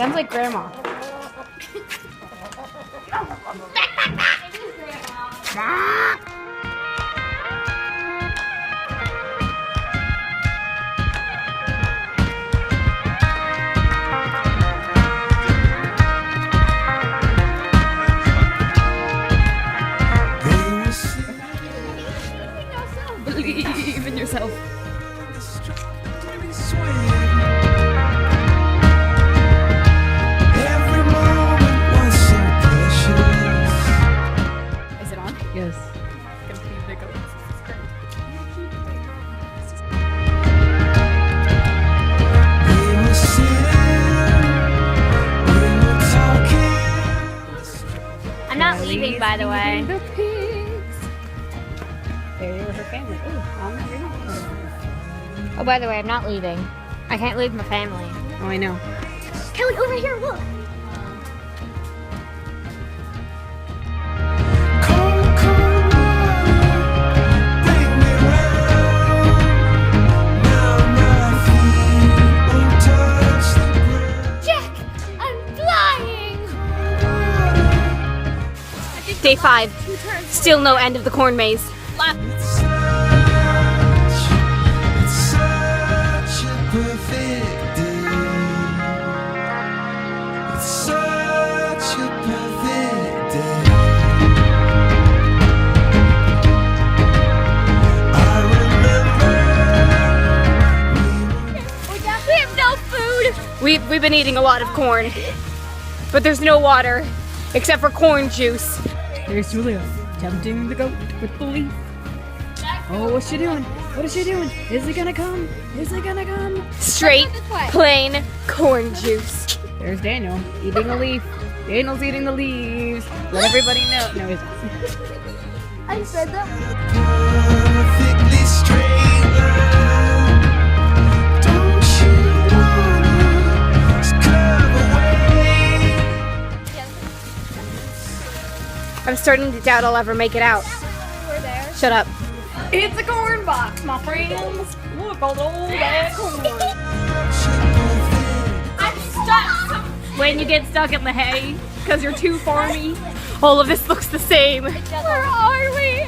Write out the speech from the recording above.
Sounds like grandma. Believe in yourself. Is it on? Yes. I'm not leaving, by the way. The pigs. There you were her family. Oh, by the way, I'm not leaving. I can't leave my family. Oh, I know. Kelly, over here, look. Jack, I'm flying. Day 5. Still no end of the corn maze. We have no food. We've been eating a lot of corn, but there's no water except for corn juice. There's Julia, tempting the goat with the leaf. Oh, what's she doing? What is she doing? Is it gonna come? Is it gonna come? Straight, plain corn juice. There's Daniel, eating a leaf. Daniel's eating the leaves. Let everybody know. No, he's not. I said that. Perfectly straight line. Don't you wanna just curve away? I'm starting to doubt I'll ever make it out. We're there. Shut up. It's a corn box, my friends. Look at all that corn. I'm stuck. When you get stuck in the hay because you're too farmy, all of this looks the same. Where are we?